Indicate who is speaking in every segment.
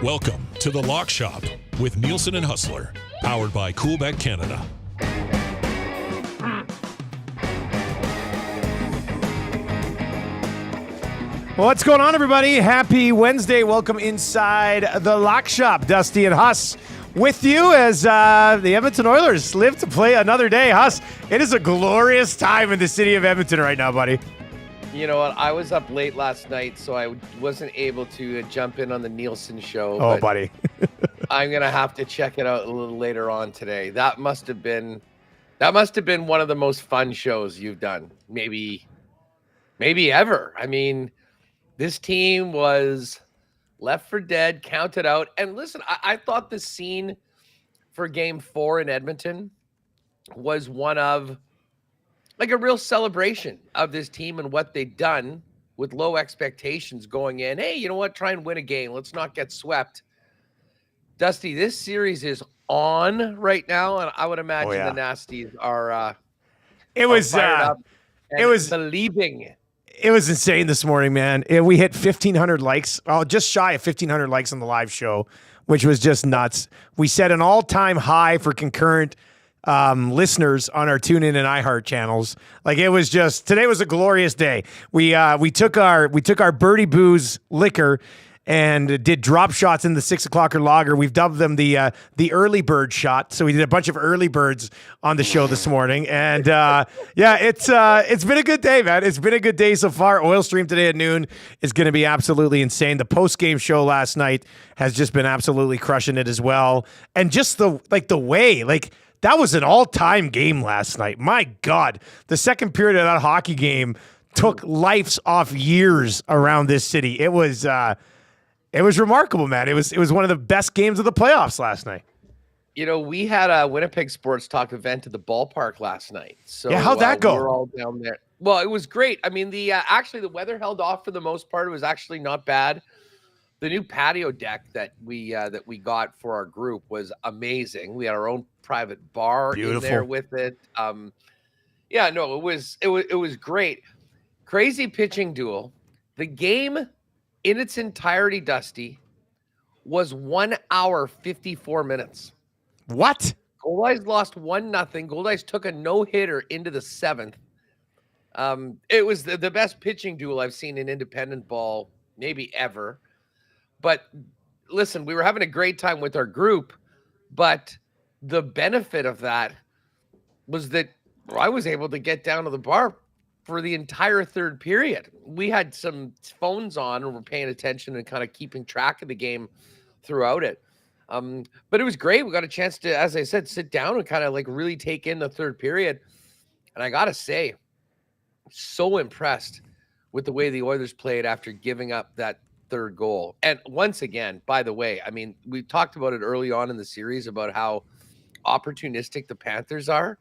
Speaker 1: Welcome to The Lock Shop with Nielson and Hustler, powered by Coolbet Canada.
Speaker 2: Well, what's going on, everybody? Happy Wednesday. Welcome inside The Lock Shop. Dusty and Huss with you as the Edmonton Oilers live to play another day. Huss, it is a glorious time in the city of Edmonton right now, buddy.
Speaker 3: You know what? I was up late last night, so I wasn't able to jump in on the Nielson show.
Speaker 2: Oh, buddy.
Speaker 3: I'm going to have to check it out a little later on today. That must have been one of the most fun shows you've done. Maybe ever. I mean, this team was left for dead, counted out. And listen, I thought the scene for Game 4 in Edmonton was one of like a real celebration of this team and what they've done with low expectations going in. Hey, you know what? Try and win a game. Let's not get swept. Dusty, this series is on right now, and I would imagine the Nasties are fired up and believing.
Speaker 2: It was insane this morning, man. We hit 1,500 likes, just shy of 1,500 likes on the live show, which was just nuts. We set an all-time high for concurrent listeners on our TuneIn and iHeart channels. Like, it was just, today was a glorious day. We took our Birdie Booze liquor and did drop shots in the 6 o'clocker lager. We've dubbed them the early bird shot. So we did a bunch of early birds on the show this morning. And it's been a good day, man. It's been a good day so far. Oil Stream today at noon is going to be absolutely insane. The post-game show last night has just been absolutely crushing it as well. And just the way, that was an all-time game last night. My God, the second period of that hockey game took lives off years around this city. It was remarkable, man. It was one of the best games of the playoffs last night.
Speaker 3: You know, we had a Winnipeg Sports Talk event at the ballpark last night. So
Speaker 2: yeah, how'd that go?
Speaker 3: We were all down there. Well, it was great. I mean, the weather held off for the most part. It was actually not bad. The new patio deck that we got for our group was amazing. We had our own private bar in there with it. It was great. Crazy pitching duel. The game in its entirety, Dusty, was 1 hour, 54 minutes.
Speaker 2: What?
Speaker 3: Gold lost 1-0. Gold took a no-hitter into the seventh. It was the best pitching duel I've seen in independent ball, maybe ever. But listen, we were having a great time with our group, but the benefit of that was that I was able to get down to the bar for the entire third period. We had some phones on and we're paying attention and kind of keeping track of the game throughout it. But it was great. We got a chance to, as I said, sit down and kind of really take in the third period. And I got to say, so impressed with the way the Oilers played after giving up that third goal. And once again, by the way, I mean, we talked about it early on in the series about how opportunistic the Panthers are.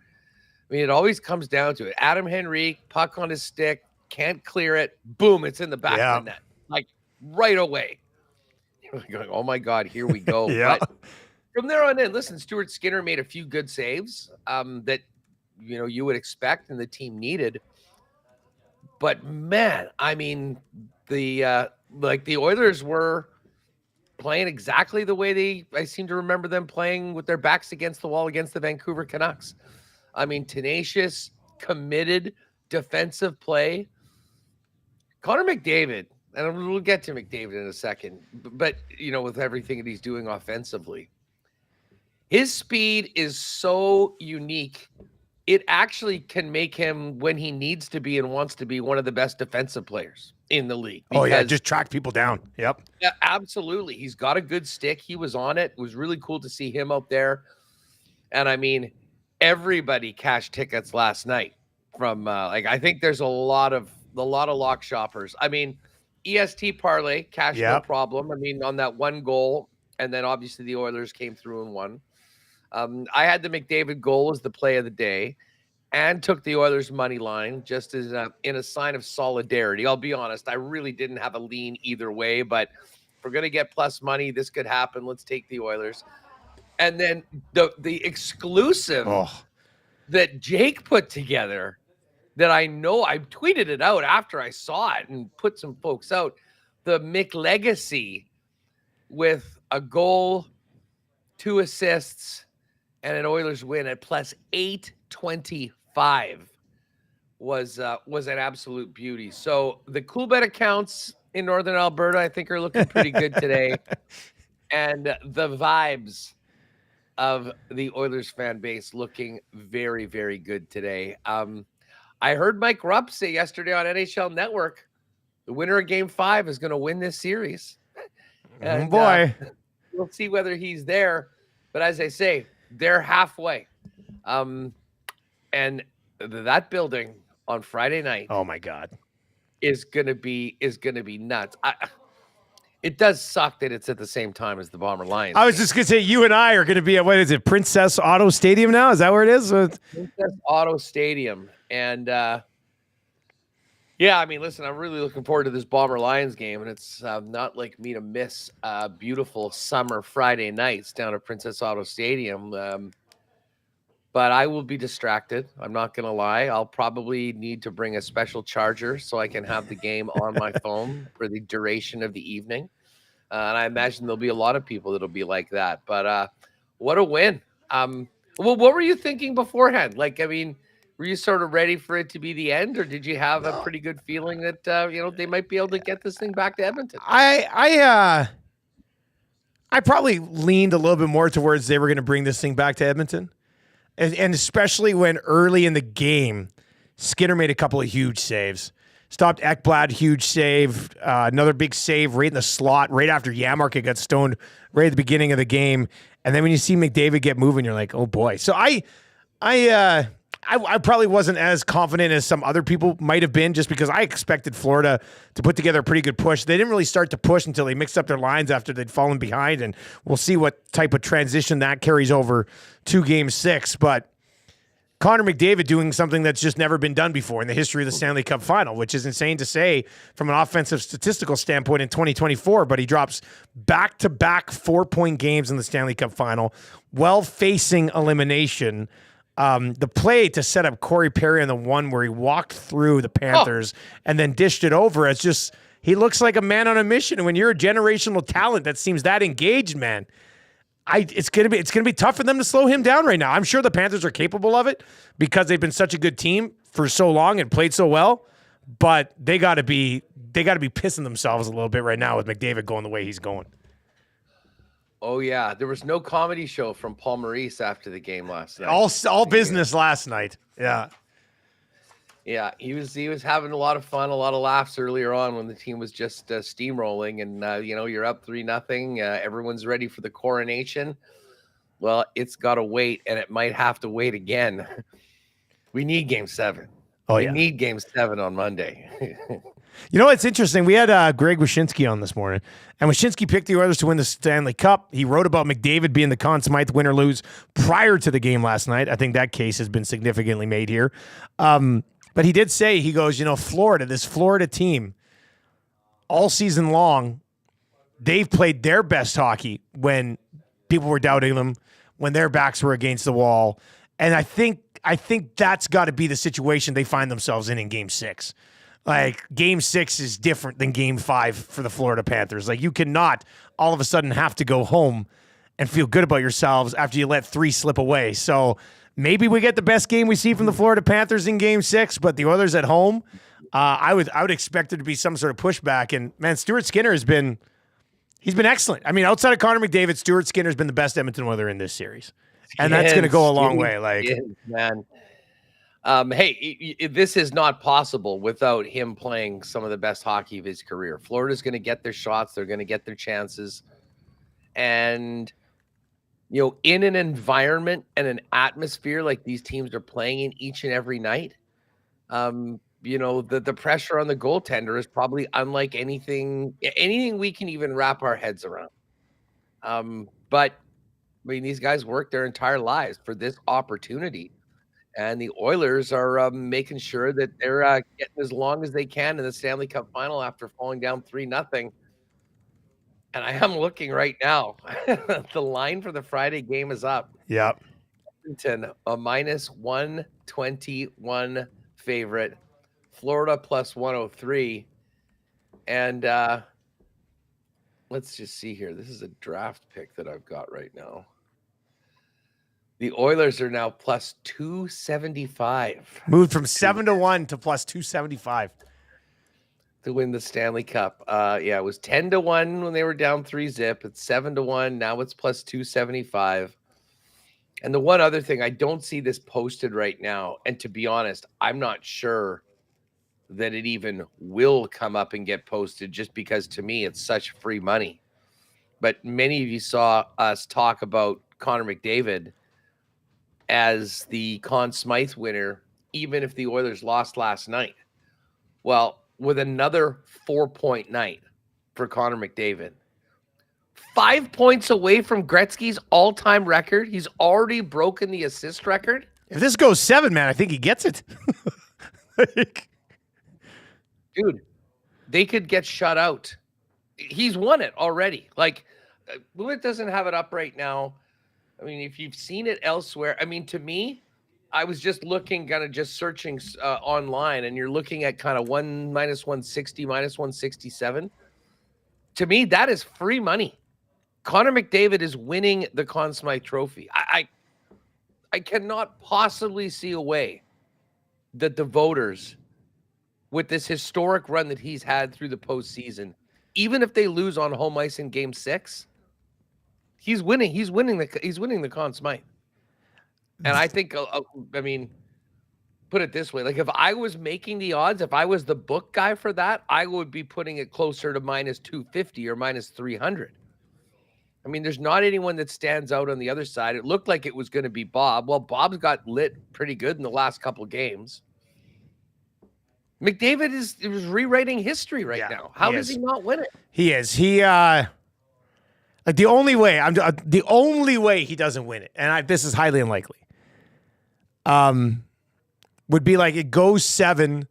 Speaker 3: I mean, it always comes down to it. Adam Henrique, puck on his stick, can't clear it. Boom, it's in the back of the net. Right away. You're going, oh my God, here we go. But from there on in, listen, Stuart Skinner made a few good saves that, you would expect and the team needed. But man, I mean, the Oilers were playing exactly the way I seem to remember them playing, with their backs against the wall against the Vancouver Canucks. I mean, tenacious, committed, defensive play. Connor McDavid, and we'll get to McDavid in a second, but, with everything that he's doing offensively, his speed is so unique. It actually can make him, when he needs to be and wants to be, one of the best defensive players in the league.
Speaker 2: Just track people down. Yep.
Speaker 3: Yeah, absolutely. He's got a good stick. He was on it. It was really cool to see him out there. And I mean, everybody cashed tickets last night from I think there's a lot of lock shoppers. I mean, EST parlay cashed no problem. I mean, on that one goal, and then obviously the Oilers came through and won. I had the McDavid goal as the play of the day and took the Oilers money line just as in a sign of solidarity. I'll be honest, I really didn't have a lean either way, but if we're going to get plus money, this could happen. Let's take the Oilers. And then the exclusive that Jake put together, that I know I tweeted it out after I saw it and put some folks out, the McLegacy with a goal, 2 assists, and an Oilers win at plus 825 was an absolute beauty. So the Coolbet accounts in Northern Alberta, I think, are looking pretty good today. And the vibes of the Oilers fan base looking very, very good today. I heard Mike Rupp say yesterday on NHL Network, the winner of Game 5 is going to win this series. And
Speaker 2: boy.
Speaker 3: We'll see whether he's there. But as I say, they're halfway. And that building on Friday night,
Speaker 2: oh my God,
Speaker 3: is gonna be nuts. It does suck that it's at the same time as the Bomber Lions.
Speaker 2: I was just gonna say you and I are gonna be at, what is it, Princess Auto Stadium now? Is that where it is?
Speaker 3: Princess Auto Stadium, and yeah, I mean, listen, I'm really looking forward to this Bomber Lions game, and it's not like me to miss beautiful summer Friday nights down at Princess Auto Stadium. But I will be distracted. I'm not going to lie. I'll probably need to bring a special charger so I can have the game on my phone for the duration of the evening. And I imagine there'll be a lot of people that'll be like that. But what a win. Well, what were you thinking beforehand? Like, I mean, were you sort of ready for it to be the end, or did you have a pretty good feeling that, they might be able to get this thing back to Edmonton?
Speaker 2: I probably leaned a little bit more towards they were going to bring this thing back to Edmonton. And especially when early in the game, Skinner made a couple of huge saves. Stopped Ekblad, huge save. Another big save right in the slot, right after Yamarka got stoned right at the beginning of the game. And then when you see McDavid get moving, you're like, oh boy. So I probably wasn't as confident as some other people might have been, just because I expected Florida to put together a pretty good push. They didn't really start to push until they mixed up their lines after they'd fallen behind, and we'll see what type of transition that carries over to Game 6. But Connor McDavid doing something that's just never been done before in the history of the Stanley Cup Final, which is insane to say from an offensive statistical standpoint in 2024, but he drops back-to-back 4-point games in the Stanley Cup Final while facing elimination. The play to set up Corey Perry on the one where he walked through the Panthers and then dished it over. It's just, he looks like a man on a mission. And when you're a generational talent that seems that engaged, man, it's gonna be tough for them to slow him down right now. I'm sure the Panthers are capable of it because they've been such a good team for so long and played so well. But they gotta be pissing themselves a little bit right now with McDavid going the way he's going.
Speaker 3: Oh yeah, there was no comedy show from Paul Maurice after the game last night.
Speaker 2: All business last night. Yeah.
Speaker 3: Yeah, he was having a lot of fun, a lot of laughs earlier on when the team was just steamrolling, and you're up 3-0. Everyone's ready for the coronation. Well, it's got to wait, and it might have to wait again. We need Game 7. We need Game 7 on Monday.
Speaker 2: You know, it's interesting. We had Greg Wyshynski on this morning, and Wyshynski picked the Oilers to win the Stanley Cup. He wrote about McDavid being the Conn Smythe win or lose prior to the game last night. I think that case has been significantly made here. But he did say, he goes, Florida, this Florida team, all season long, they've played their best hockey when people were doubting them, when their backs were against the wall. And I think that's got to be the situation they find themselves in Game 6. Like, Game 6 is different than Game 5 for the Florida Panthers. Like, you cannot all of a sudden have to go home and feel good about yourselves after you let 3 slip away. So maybe we get the best game we see from the Florida Panthers in Game 6, but the Oilers at home, I would expect there to be some sort of pushback. And, man, Stuart Skinner he's been excellent. I mean, outside of Connor McDavid, Stuart Skinner's been the best Edmonton Oiler in this series. And that's going to go a long way. Like,
Speaker 3: man. Hey, this is not possible without him playing some of the best hockey of his career. Florida's going to get their shots. They're going to get their chances. And, in an environment and an atmosphere like these teams are playing in each and every night, the pressure on the goaltender is probably unlike anything we can even wrap our heads around. But, I mean, these guys work their entire lives for this opportunity. And the Oilers are making sure that they're getting as long as they can in the Stanley Cup Final after falling down 3-0. And I am looking right now. The line for the Friday game is up.
Speaker 2: Yep.
Speaker 3: Edmonton, a -121 favorite. Florida +103. And let's just see here. This is a draft pick that I've got right now. The Oilers are now plus 275.
Speaker 2: Moved from 7-1 to plus 275
Speaker 3: to win the Stanley Cup. It was 10-1 when they were down 3-0. It's 7-1. Now it's plus 275. And the one other thing, I don't see this posted right now. And to be honest, I'm not sure that it even will come up and get posted, just because to me it's such free money. But many of you saw us talk about Connor McDavid as the Conn Smythe winner, even if the Oilers lost last night. Well, with another 4-point night for Connor McDavid, 5 points away from Gretzky's all-time record. He's already broken the assist record.
Speaker 2: If this goes 7, man, I think he gets it.
Speaker 3: Dude, they could get shut out. He's won it already. Like, Blewett doesn't have it up right now. I mean, if you've seen it elsewhere, I mean, to me, I was just looking, kind of just searching online, and you're looking at kind of minus 160, minus 167. To me, that is free money. Connor McDavid is winning the Conn Smythe Trophy. I cannot possibly see a way that the voters, with this historic run that he's had through the postseason, even if they lose on home ice in Game 6, he's winning. He's winning the Conn Smythe. And I think, I mean, put it this way: like, if I was making the odds, if I was the book guy for that, I would be putting it closer to minus 250 or minus 300. I mean, there's not anyone that stands out on the other side. It looked like it was going to be Bob. Well, Bob's got lit pretty good in the last couple of games. McDavid is rewriting history right now. How does he not win it?
Speaker 2: He is. Like, the only way he doesn't win it, and this is highly unlikely, would be like it goes 7,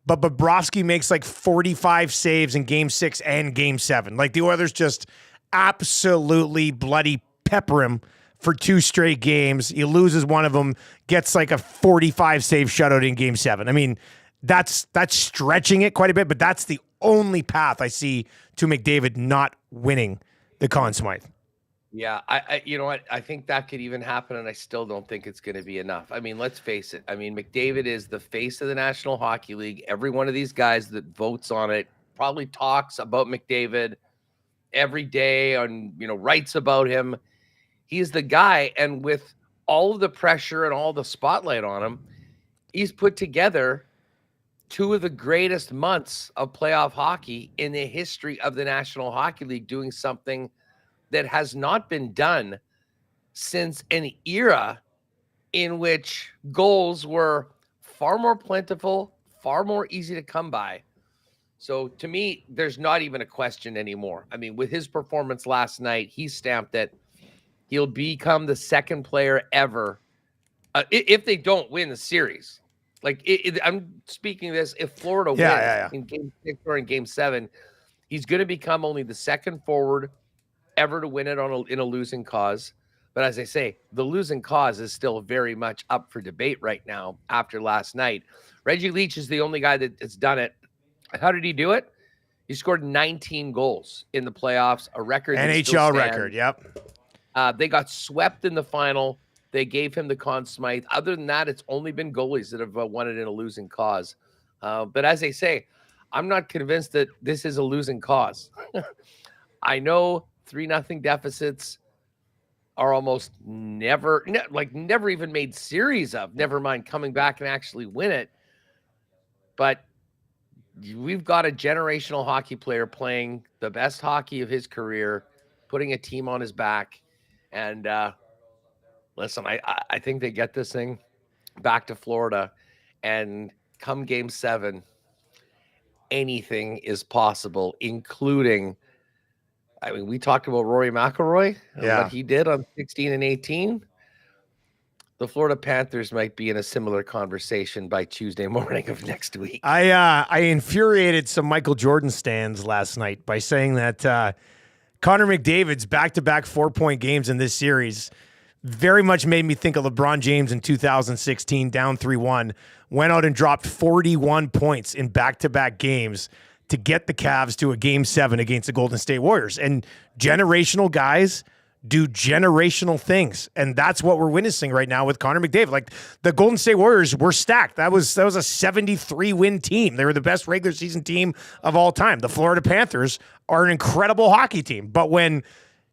Speaker 2: but Bobrovsky makes like 45 saves in Game 6 and Game 7. Like, the Oilers just absolutely bloody pepper him for 2 straight games. He loses one of them, gets like a 45 save shutout in Game 7. I mean, that's stretching it quite a bit, but that's the only path I see to McDavid not winning the Conn Smythe.
Speaker 3: Yeah, I you know what? I think that could even happen, and I still don't think it's going to be enough. I mean, let's face it. I mean, McDavid is the face of the National Hockey League. Every one of these guys that votes on it probably talks about McDavid every day, on, writes about him. He's the guy, and with all of the pressure and all the spotlight on him, he's put together 2 of the greatest months of playoff hockey in the history of the National Hockey League, doing something that has not been done since an era in which goals were far more plentiful, far more easy to come by. So to me, there's not even a question anymore. I mean, with his performance last night, he stamped that he'll become the second player ever, if they don't win the series. Like, I'm speaking this, if Florida wins in Game 6 or in Game 7, he's going to become only the second forward ever to win it in a losing cause. But as I say, the losing cause is still very much up for debate right now after last night. Reggie Leach is the only guy that's done it. How did he do it? He scored 19 goals in the playoffs, a record.
Speaker 2: NHL record, yep.
Speaker 3: They got swept in the final. They gave him the Conn Smythe. Other than that, it's only been goalies that have won it in a losing cause. But as I say, I'm not convinced that this is a losing cause. I know 3-0 deficits are almost never even made series of, never mind coming back and actually win it. But we've got a generational hockey player playing the best hockey of his career, putting a team on his back. And listen, I think they get this thing back to Florida, and come Game 7, anything is possible, including, I mean, we talked about Rory McIlroy and what he did on 16 and 18. The Florida Panthers might be in a similar conversation by Tuesday morning of next week.
Speaker 2: I infuriated some Michael Jordan stans last night by saying that Connor McDavid's back-to-back 4-point games in this series very much made me think of LeBron James in 2016, down 3-1, went out and dropped 41 points in back-to-back games to get the Cavs to a Game 7 against the Golden State Warriors. And generational guys do generational things. And that's what we're witnessing right now with Connor McDavid. Like, the Golden State Warriors were stacked. That was a 73-win team. They were the best regular season team of all time. The Florida Panthers are an incredible hockey team. But when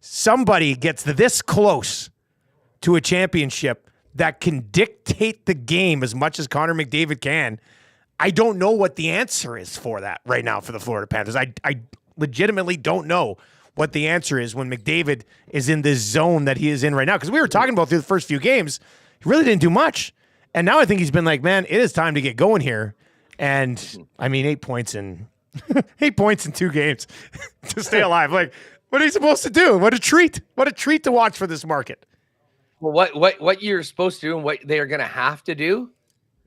Speaker 2: somebody gets this close to a championship that can dictate the game as much as Connor McDavid can, I don't know what the answer is for that right now for the Florida Panthers. I legitimately don't know what the answer is when McDavid is in this zone that he is in right now. Because we were talking about through the first few games, he really didn't do much. And now I think he's been like, man, it is time to get going here. And I mean, 8 points in 8 points in 2 games to stay alive. Like, what are you supposed to do? What a treat. What a treat to watch for this market.
Speaker 3: Well, what you're supposed to do and what they are going to have to do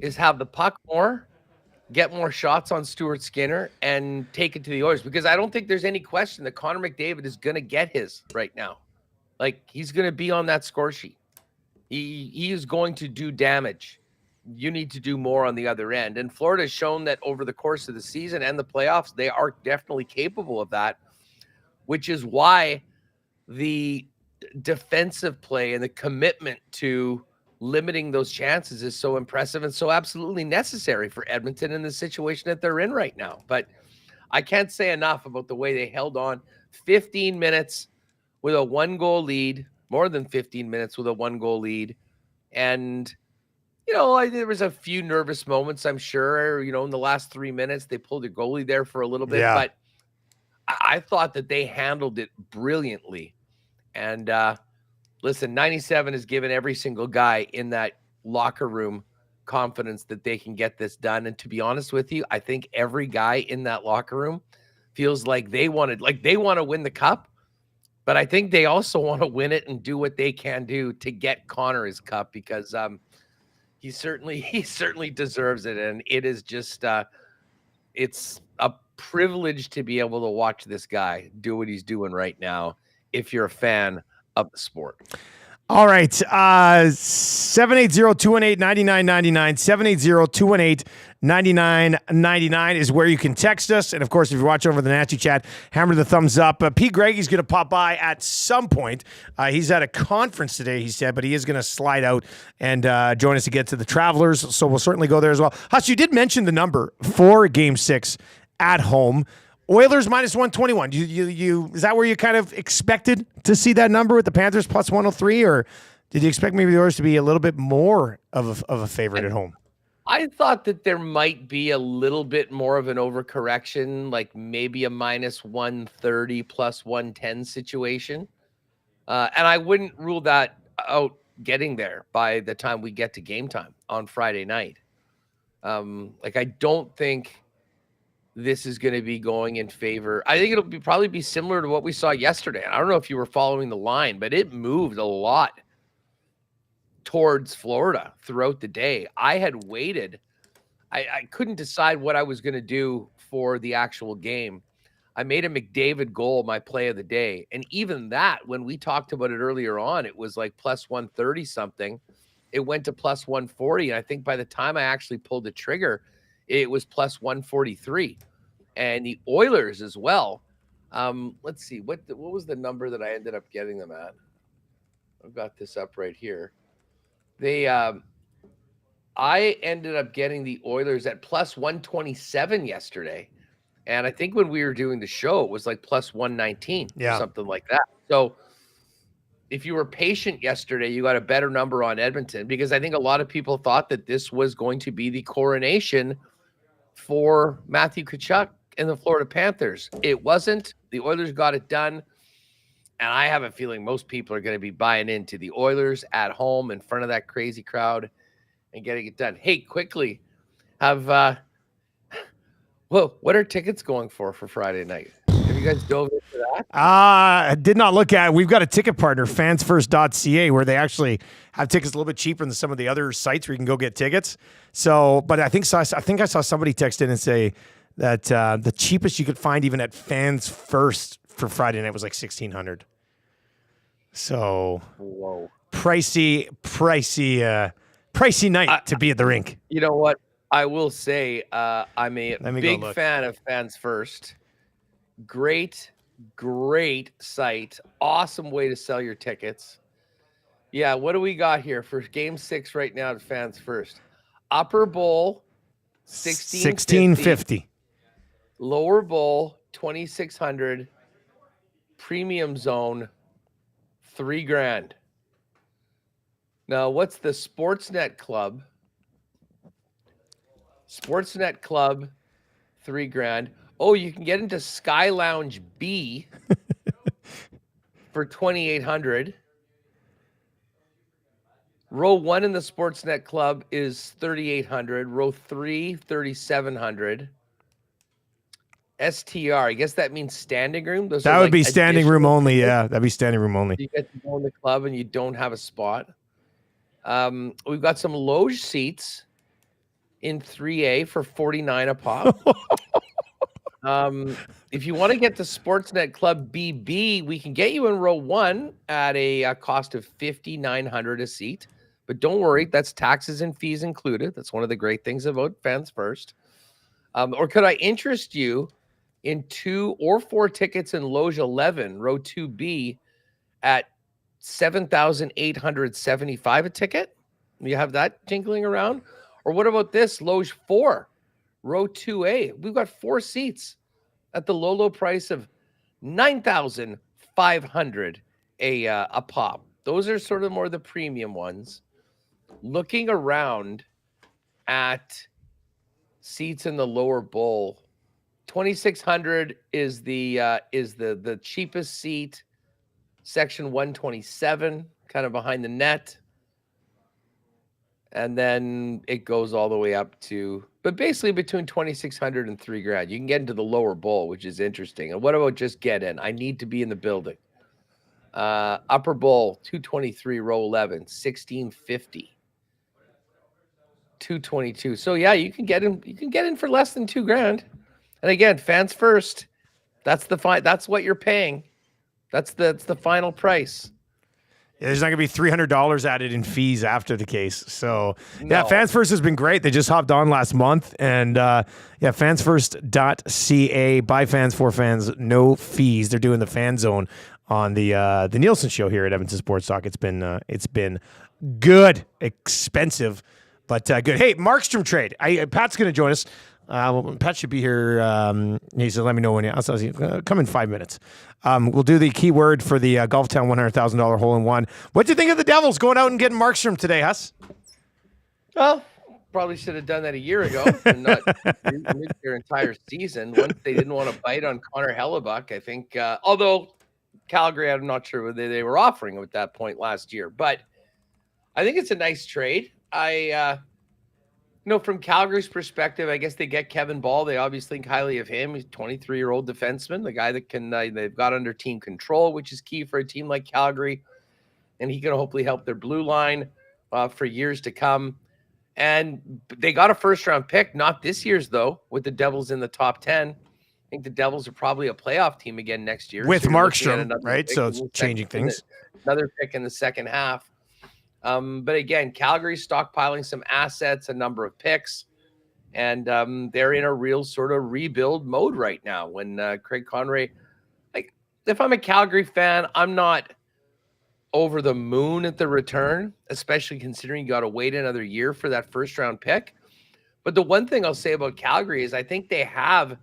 Speaker 3: is have the puck more, get more shots on Stuart Skinner, and take it to the Oilers, because I don't think there's any question that Connor McDavid is going to get his right now. Like, he's going to be on that score sheet. He is going to do damage. You need to do more on the other end. And Florida has shown that over the course of the season and the playoffs, they are definitely capable of that, which is why the defensive play and the commitment to limiting those chances is so impressive and so absolutely necessary for Edmonton in the situation that they're in right now. But I can't say enough about the way they held on 15 minutes with a 1-goal lead, more than 15 minutes with a 1-goal lead. And, you know, there was a few nervous moments, I'm sure, you know, in the last 3 minutes. They pulled the goalie there for a little bit, but I thought that they handled it brilliantly. And, listen, 97 has given every single guy in that locker room confidence that they can get this done. And to be honest with you, I think every guy in that locker room feels like they want to win the cup, but I think they also want to win it and do what they can do to get Connor his cup, because he certainly deserves it. And it is just it's a privilege to be able to watch this guy do what he's doing right now, if you're a fan of the sport.
Speaker 2: All right. 780-218-9999. 780-218-9999 is where you can text us. And of course, if you're watching over the Nasty Chat, hammer the thumbs up. P. Gregoire's going to pop by at some point. He's at a conference today, he said, but he is going to slide out and join us to get to the Travelers. So we'll certainly go there as well. Huss, you did mention the number for Game 6 at home. Oilers minus 121. You is that where you kind of expected to see that number with the Panthers plus 103, or did you expect maybe the Oilers to be a little bit more of a favorite at home?
Speaker 3: I thought that there might be a little bit more of an overcorrection, like maybe a minus 130 plus 110 situation. And I wouldn't rule that out getting there by the time we get to game time on Friday night. I don't think this is going to be going in favor. I think it'll probably be similar to what we saw yesterday. I don't know if you were following the line, but it moved a lot towards Florida throughout the day. I had waited. I couldn't decide what I was going to do for the actual game. I made a McDavid goal my play of the day. And even that, when we talked about it earlier on, it was like plus 130 something. It went to plus 140. And I think by the time I actually pulled the trigger, it was plus 143. And the Oilers as well. Let's see. What was the number that I ended up getting them at? I've got this up right here. I ended up getting the Oilers at plus 127 yesterday. And I think when we were doing the show, it was like plus 119 or something like that. So if you were patient yesterday, you got a better number on Edmonton, because I think a lot of people thought that this was going to be the coronation for Matthew Tkachuk and the Florida Panthers. It wasn't. The Oilers got it done. And I have a feeling most people are going to be buying into the Oilers at home in front of that crazy crowd and getting it done. Hey, quickly, what are tickets going for Friday night? Have you guys dove into that?
Speaker 2: I did not look at it. We've got a ticket partner, fansfirst.ca, where they actually have tickets a little bit cheaper than some of the other sites where you can go get tickets. So, but I think I saw somebody text in and say that the cheapest you could find even at Fans First for Friday night was like $1,600. So,
Speaker 3: whoa,
Speaker 2: pricey night to be at the rink.
Speaker 3: You know what? I will say I'm a big fan of Fans First. Great site. Awesome way to sell your tickets. Yeah, what do we got here for Game 6 right now at Fans First? Upper Bowl, 1650. Lower Bowl, 2600. Premium Zone, $3,000. Now, what's the Sportsnet Club? Sportsnet Club, $3,000. Oh, you can get into Sky Lounge B for 2,800. Row 1 in the Sportsnet Club is 3,800. Row 3, 3,700. STR, I guess that means standing room.
Speaker 2: That would be standing room only. Yeah, that'd be standing room only.
Speaker 3: You get to go in the club and you don't have a spot. We've got some loge seats in 3A for $49 a pop. If you want to get to Sportsnet Club BB, we can get you in row 1 at a cost of $5,900 a seat. But don't worry, that's taxes and fees included. That's one of the great things about Fans First. Or could I interest you in 2 or 4 tickets in Loge 11, row 2B, at $7,875 a ticket? You have that jingling around? Or what about this, Loge 4, row 2A? We've got 4 seats at the low price of $9,500 a pop. Those are sort of more the premium ones. Looking around at seats in the lower bowl, 2,600 is the cheapest seat, section 127, kind of behind the net. And then it goes all the way up to, but basically between 2,600 and $3,000. You can get into the lower bowl, which is interesting. And what about just get in? I need to be in the building. Upper bowl, 223, row 11, 1,650. 222. So yeah, you can get in. You can get in for less than $2,000. And again, Fans First. That's that's what you're paying. That's the final price.
Speaker 2: Yeah, there's not going to be $300 added in fees after the case. So, yeah, Fans First has been great. They just hopped on last month. And, fansfirst.ca, by fans, for fans, no fees. They're doing the Fan Zone on the Nielson show here at Edmonton Sports Talk. It's been good, expensive, but good. Hey, Markstrom trade. Pat's going to join us. Pat should be here. He said, let me know when I'll come in 5 minutes. We'll do the keyword for the Golf Town $100,000 hole-in-one. What do you think of the Devils going out and getting Markstrom today, Huss?
Speaker 3: Well, probably should have done that a year ago and not their entire season. Once they didn't want to bite on Connor Hellebuck, I think, although Calgary, I'm not sure what they were offering him at that point last year. But I think it's a nice trade. From Calgary's perspective, I guess they get Kevin Ball. They obviously think highly of him. He's a 23-year-old defenseman, the guy that can they've got under team control, which is key for a team like Calgary. And he can hopefully help their blue line for years to come. And they got a first-round pick, not this year's, though, with the Devils in the top 10. I think the Devils are probably a playoff team again next year.
Speaker 2: With Markstrom, right? So it's changing things.
Speaker 3: Another pick in the second half. But again, Calgary's stockpiling some assets, a number of picks, and they're in a real sort of rebuild mode right now. When Craig Conroy, if I'm a Calgary fan, I'm not over the moon at the return, especially considering you got to wait another year for that first round pick. But the one thing I'll say about Calgary is I think they have,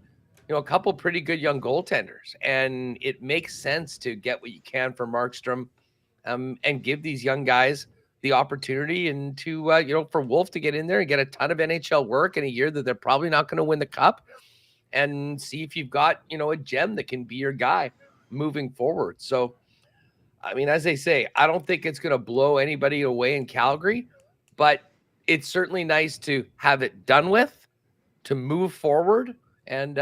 Speaker 3: a couple pretty good young goaltenders, and it makes sense to get what you can for Markstrom, and give these young guys the opportunity and to, for Wolf to get in there and get a ton of NHL work in a year that they're probably not going to win the cup, and see if you've got, a gem that can be your guy moving forward. So, I mean, as they say, I don't think it's going to blow anybody away in Calgary, but it's certainly nice to have it done with, to move forward. And,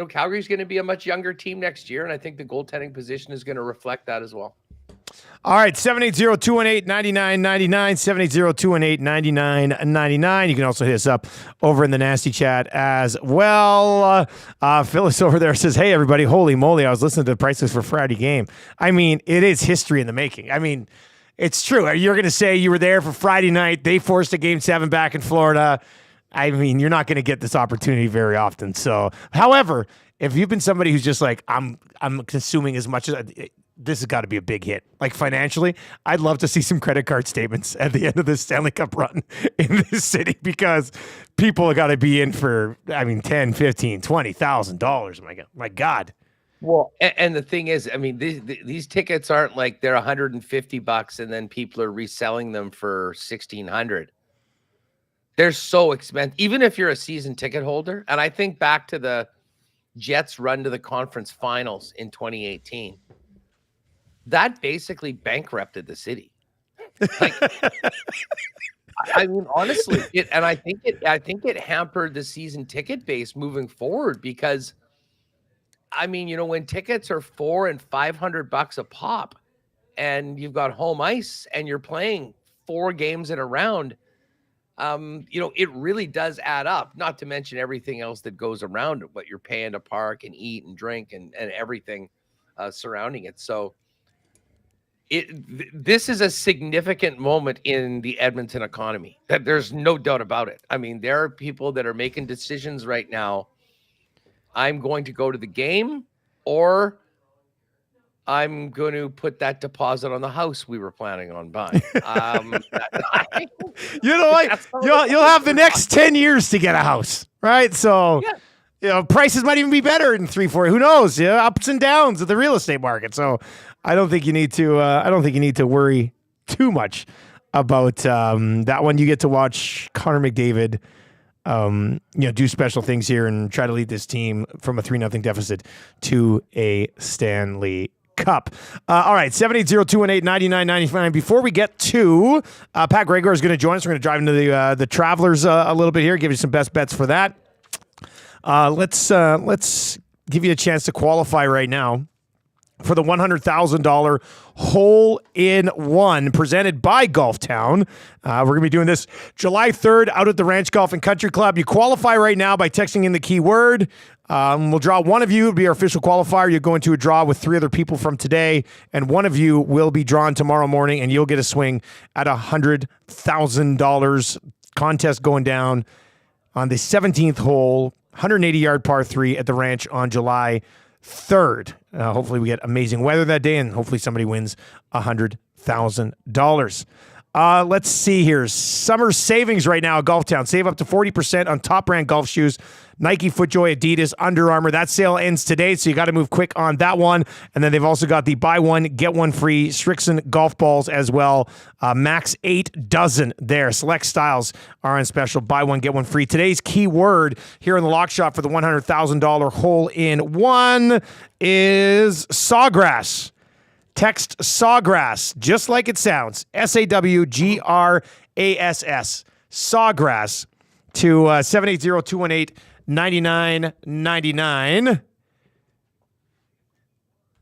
Speaker 3: Calgary's going to be a much younger team next year, and I think the goaltending position is going to reflect that as well.
Speaker 2: All right, 780-218-9999, 780-218-9999. You can also hit us up over in the Nasty Chat as well. Phyllis over there says, hey, everybody, holy moly, I was listening to the prices for Friday game. I mean, it is history in the making. I mean, it's true. You're going to say you were there for Friday night. They forced a Game 7 back in Florida. I mean, you're not going to get this opportunity very often. So, however, if you've been somebody who's just like, I'm consuming as much as this has got to be a big hit. Like financially, I'd love to see some credit card statements at the end of this Stanley Cup run in this city, because people have got to be in for, I mean, $10, $15, $20,000. My God.
Speaker 3: Well, and the thing is, I mean, these tickets aren't like they're $150 and then people are reselling them for $1,600. They're so expensive, even if you're a season ticket holder. And I think back to the Jets' run to the conference finals in 2018. That basically bankrupted the city. Like, I mean, honestly, I think it hampered the season ticket base moving forward, because, I mean, you know, when tickets are $400 and $500 a pop, and you've got home ice and you're playing 4 games in a round, you know, it really does add up. Not to mention everything else that goes around it, what you're paying to park and eat and drink and everything surrounding it. So this is a significant moment in the Edmonton economy. That there's no doubt about it. I mean, there are people that are making decisions right now. I'm going to go to the game, or I'm going to put that deposit on the house we were planning on buying.
Speaker 2: You know, like you'll have the next 10 years to get a house, right? So,
Speaker 3: Yeah.
Speaker 2: you know, prices might even be better in 3-4. Who knows? Yeah, ups and downs of the real estate market. So, I don't think you need to. I don't think you need to worry too much about that one. You get to watch Connor McDavid, you know, do special things here and try to lead this team from a 3-0 deficit to a Stanley Cup. All right, 780-218-9999. Before we get to Pat Gregoire is going to join us. We're going to drive into the Travelers a little bit here, give you some best bets for that. Let's give you a chance to qualify right now for the $100,000 hole-in-one presented by Golf Town. We're going to be doing this July 3rd out at the Ranch Golf and Country Club. You qualify right now by texting in the keyword. We'll draw one of you. It'll be our official qualifier. You'll go into a draw with 3 other people from today, and one of you will be drawn tomorrow morning, and you'll get a swing at $100,000. Contest going down on the 17th hole, 180-yard par 3 at the Ranch on July 3rd. Hopefully we get amazing weather that day, and hopefully somebody wins $100,000. Let's see here. Summer savings right now at Golf Town. Save up to 40% on top brand golf shoes. Nike, FootJoy, Adidas, Under Armour. That sale ends today, so you got to move quick on that one. And then they've also got the buy one, get one free Strixon golf balls as well. Max 8 dozen there. Select styles are on special. Buy one, get one free. Today's key word here in the lock shop for the $100,000 hole-in-one is sawgrass. Text sawgrass, just like it sounds. SAWGRASS. Sawgrass to 780-218-9999.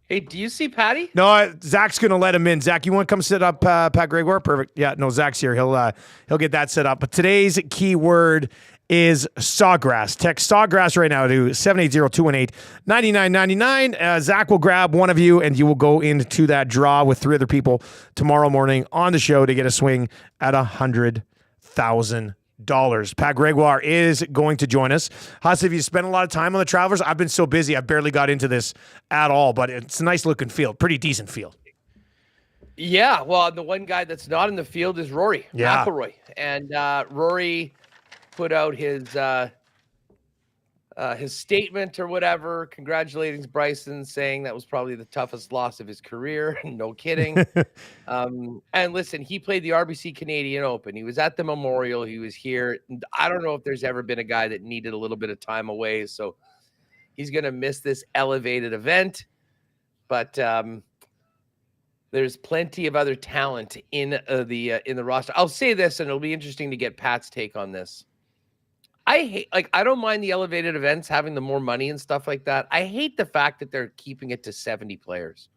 Speaker 3: Hey, do you see Patty?
Speaker 2: No, Zach's going to let him in. Zach, you want to come sit up Pat Gregoire? Perfect. Yeah, no, Zach's here. He'll get that set up. But today's key word is sawgrass. Text sawgrass right now to 780-218-9999. Zach will grab one of you, and you will go into that draw with 3 other people tomorrow morning on the show to get a swing at $100,000. Pat Gregoire is going to join us. Huss, have you spent a lot of time on the Travelers? I've been so busy, I barely got into this at all, but it's a nice looking field, pretty decent field.
Speaker 3: Yeah, well, the one guy that's not in the field is Rory McIlroy, and Rory put out his statement or whatever, congratulating Bryson, saying that was probably the toughest loss of his career. No kidding. And listen, he played the RBC Canadian Open. He was at the Memorial. He was here. I don't know if there's ever been a guy that needed a little bit of time away, so he's going to miss this elevated event. But there's plenty of other talent in the roster. I'll say this, and it'll be interesting to get Pat's take on this. I don't mind the elevated events having the more money and stuff like that. I hate the fact that they're keeping it to 70 players.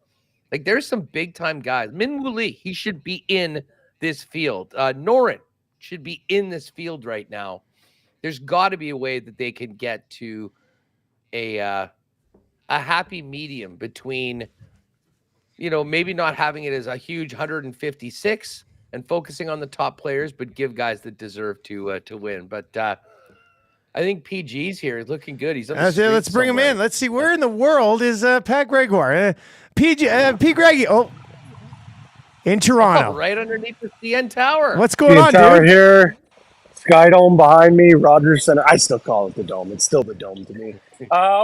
Speaker 3: Like, there's some big time guys. Min-Woo Lee, he should be in this field. Norin should be in this field right now. There's got to be a way that they can get to a happy medium between, you know, maybe not having it as a huge 156 and focusing on the top players, but give guys that deserve to win. But I think PG's here. He's looking good. He's on the
Speaker 2: Let's bring him in. Let's see. Where in the world is Pat Gregoire? P. Greggy. Oh, in Toronto.
Speaker 3: Oh, right underneath the CN Tower.
Speaker 2: What's going
Speaker 4: CN
Speaker 2: on,
Speaker 4: Tower
Speaker 2: dude?
Speaker 4: here. Sky Dome behind me. Rogers Center. I still call it the Dome. It's still the Dome to me.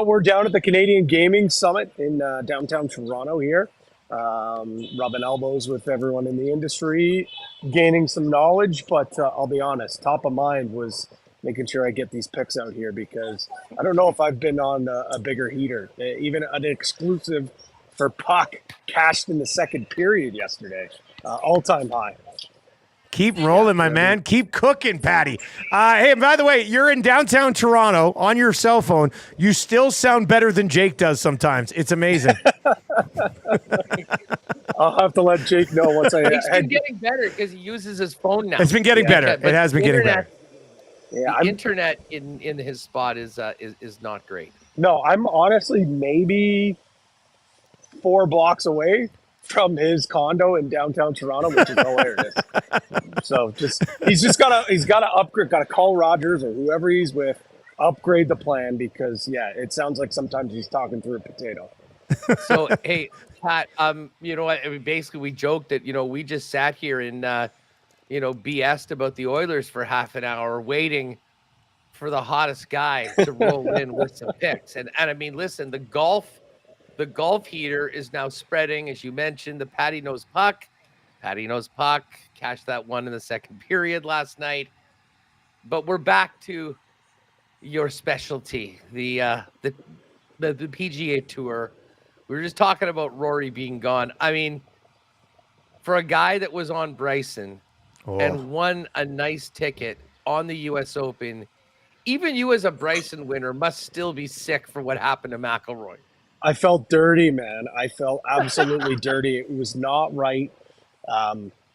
Speaker 4: We're down at the Canadian Gaming Summit in downtown Toronto here. Rubbing elbows with everyone in the industry, gaining some knowledge. But I'll be honest, top of mind was making sure I get these picks out here because I don't know if I've been on a bigger heater. Even an exclusive for puck cashed in the second period yesterday. All-time high.
Speaker 2: Keep rolling, my man. Keep cooking, Patty. Hey, and by the way, you're in downtown Toronto on your cell phone. You still sound better than Jake does sometimes. It's amazing.
Speaker 4: I'll have to let Jake know once I
Speaker 3: It's been getting better because he uses his phone now.
Speaker 2: It's been getting better.
Speaker 3: Okay,
Speaker 2: it has been getting better.
Speaker 4: Yeah,
Speaker 3: the internet in his spot is not great.
Speaker 4: No, I'm honestly maybe 4 blocks away from his condo in downtown Toronto, which is hilarious. So he's got to upgrade, got to call Rogers or whoever he's with, upgrade the plan because it sounds like sometimes he's talking through a potato.
Speaker 3: So hey, Pat, you know what? I mean, basically we joked that we just sat here and BS'd about the Oilers for half an hour, waiting for the hottest guy to roll in with some picks. And I mean, listen, the golf heater is now spreading, as you mentioned. The Patty knows puck. Cashed that one in the second period last night. But we're back to your specialty, the PGA Tour. We were just talking about Rory being gone. I mean, for a guy that was on Bryson and won a nice ticket on the U.S. Open, even you as a Bryson winner must still be sick for what happened to McIlroy.
Speaker 4: I felt dirty, man. I felt absolutely dirty. It was not right.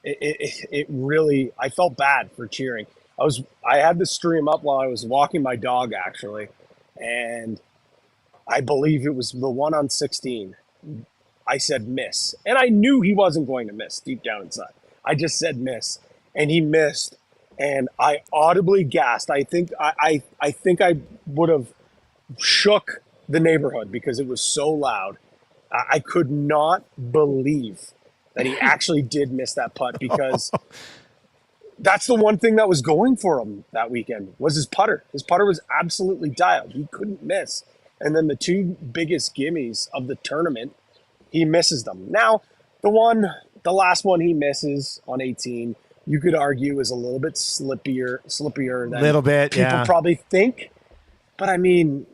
Speaker 4: It really, I felt bad for cheering. I had the stream up while I was walking my dog, actually, and I believe it was the one on 16. I said miss, and I knew he wasn't going to miss deep down inside. I just said miss, and he missed, and I audibly gasped. I think I would have shook the neighborhood because it was so loud. I could not believe that he actually did miss that putt because that's the one thing that was going for him that weekend was his putter. His putter was absolutely dialed. He couldn't miss. And then the 2 biggest gimmies of the tournament, he misses them. Now, the last one he misses on 18, you could argue is a little bit slippier than people probably think. But I mean,